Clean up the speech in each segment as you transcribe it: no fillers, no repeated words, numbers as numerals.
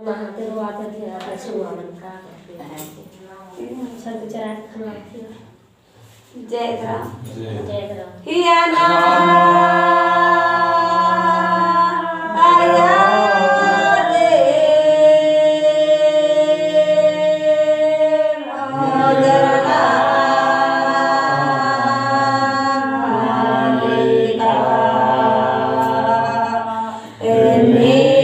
Nah, terus dia ada semua mereka. Saya bicara lagi. Jaya Jaya. Hiana Ayade Modana Malika Enila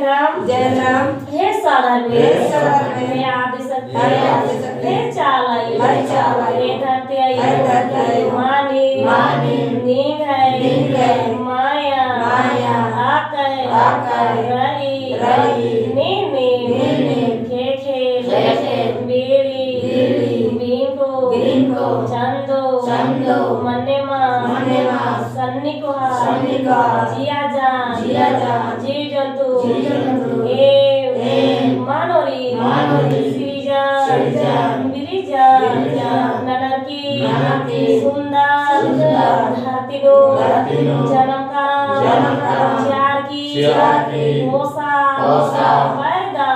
Jairam Jairam हे साधर हे साधर में हे आदिशक्ति हे आदिशक्ति हे चालाई हे चालाई हे धरती आई हे धरती आई मानी मानी नींद नींद है है माया माया आकर रही रही नीनी नीनी खे बीड़ी बीनको चंदो मन्नेमा सन्निको जिया जा जीव जंतु मानोरी श्रीजा बिरिजा ननकी सुंदर धरतीनो जनमका चार की मोसा पैदा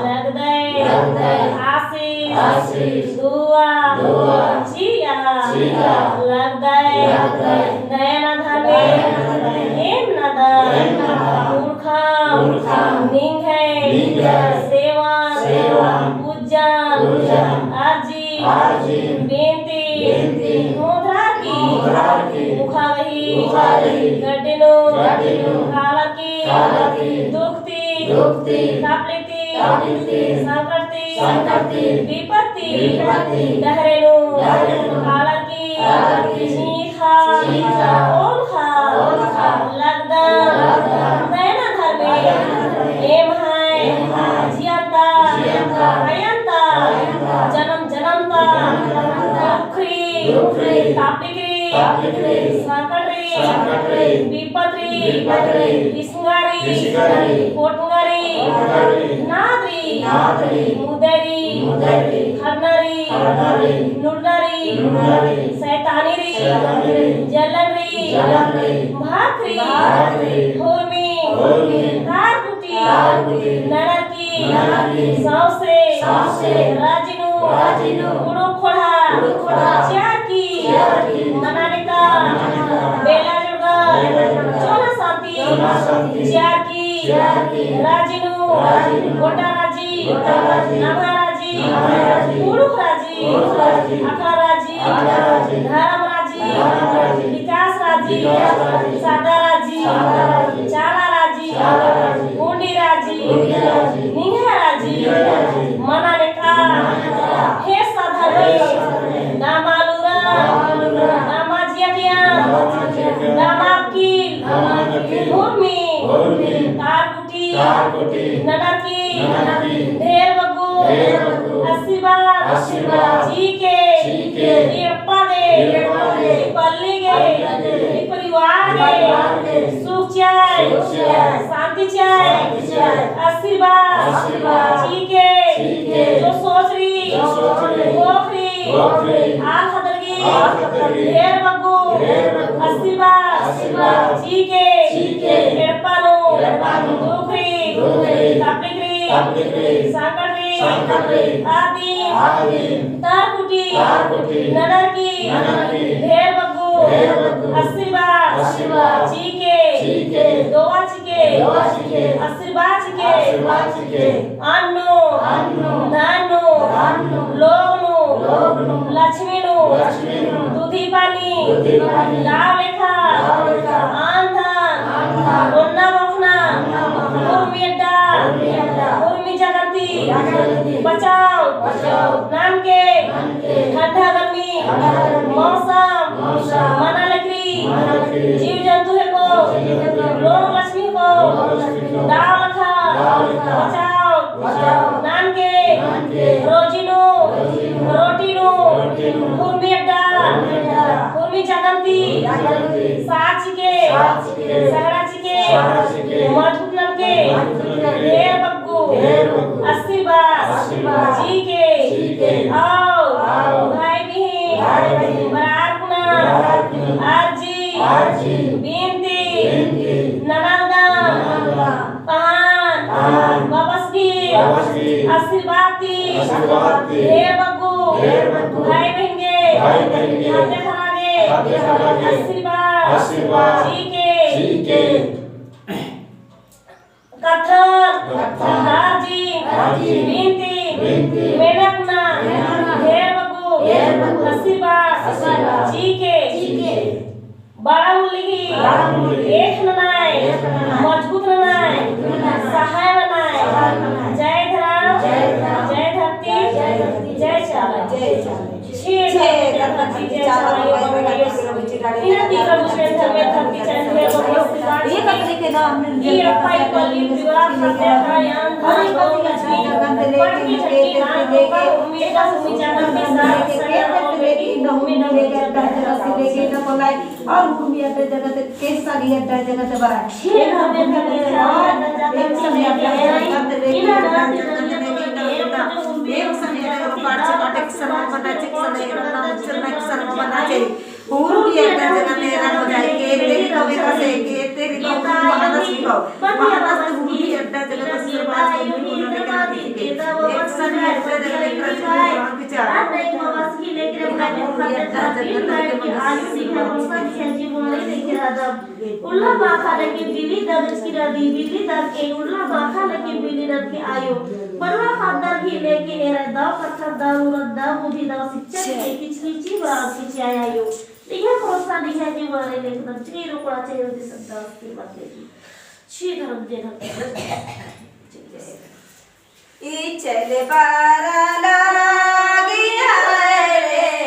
लग दे आशीष दुआ जिया लग दे नयन धने एम नदन मूर्खा निंगे सेवा पूजन आजी बेनती मुद्रा की मुखावही गड्डिनो कालकी दुखती कापलिती संकटती विपत्ति डहरेनु कालकी चीखा ओलखा लगदा नैना धर्मे एम है जियंता अयंता जन्म जन्मता दुखरी कापलिकी संकटरी विपत्रि विसुंगारी कोटुंगारी नादरी मुदरी खरनरी नुडनरी सैतानीरी जलनरी भाकरी होमी कारकुटी नरकी सौसे राजिनु गुरु खोड़ा चाकी मनालिका बेला चोना शांति चाकी राजिनु गोटाराजी नभाराजी पुरुषराजी अखराजी धर्मराजी विकासराजी सादाराजी चालाराजी गुंडीराजी निंगाराजी मनालिका हे साधरे नामालुरा नामाजिया नामाकील भूमि कारकुटी ननकी ढेर बग्गू आशीर्वाद जी के निरप्पा दे पल्ली के परिवार के सुख चाय शांति चाय आशीर्वाद जी के जो सोच रही गोखरी आल खदरगी ढेर बग्गू आशीर्वाद जी के निरप्पानु दुखरी कापलिकरी संकटरी आदि तारकुटी ननकी ढेर बग्गू आशीर्वाद जी के दोवा चिके आशीर्वाद चिके अन्नु धनु लोगनु लक्ष्मीनु दूधी पानी लाव लेखा आंधन उन्ना मखना उर्मियड्डा उर्मी जगंती बचाओ नाम के ठंडा गर्मी मौसम मना लकड़ी जीव जंतु है को लोग लक्ष्मी को दाव लखा बचाओ नाम के रोजीनु रोटीनु उर्मियड्डा उर्मी जगंती साचिके सहराचिके मधुनम के ढेर बग्गू आशीर्वाद जी के आओ भाई बहन बरार कुना आरजी बिनती ननंदा पहान वापसगी आशीर्वाद ढेर बग्गू भाई बहन के आशीर्वाद जी के कथन हाजी बिनती मेनकना ढेर बग्गू आशीर्वाद जी के बड़ा मुल्ली एक ननाय मजबूत ननाय जी चाला बनायो इन तीर मुझे धर्मे धरती चंद्र भगवत ये कतरी के नाम ये पाई पली विवाह करते आयान धरे को लक्ष्मी पटकी झटकी नाम को उम्मीद का सुविचार के साथ सदा लेके नौमी नौमी जगत रसी लेके न बोलाई और भूमि अड्डा जगत के सारी अड्डा जगत बड़ा छे हमें धरे और एक समय इन रात एक समय पाठ काटे समय बना चिक समय नाम चरना समय बना चाहिए पूरी अड्डा जगत मेरा हो जाए के तेरी कवे का से के तेरी तो महानस लिखो महानस पूरी अड्डा जगत सर्वास को उन्होंने कहा कि एक समय अड्डा जगत का विचार नहीं मवास की लेकर अपने अड्डा जगत के आज सीखा मौका खेजी बोले देखे राजा उल्ला बाखा लगी बिली दर्ज की रदी बिली दर के उल्ला बाखा लगी बिली दर के आयो बरवा खादर ही लेके एरा दाव पत्थर दाव रद्दा बुद्धि दाव शिक्षा के किचली ची बात की आया यो यह कोसा दिखा जी वाले लेकर त्री रोकड़ा चाहिए उसे सब दाव की बात लेगी छी धर्म दे ई चले बारा लागिया रे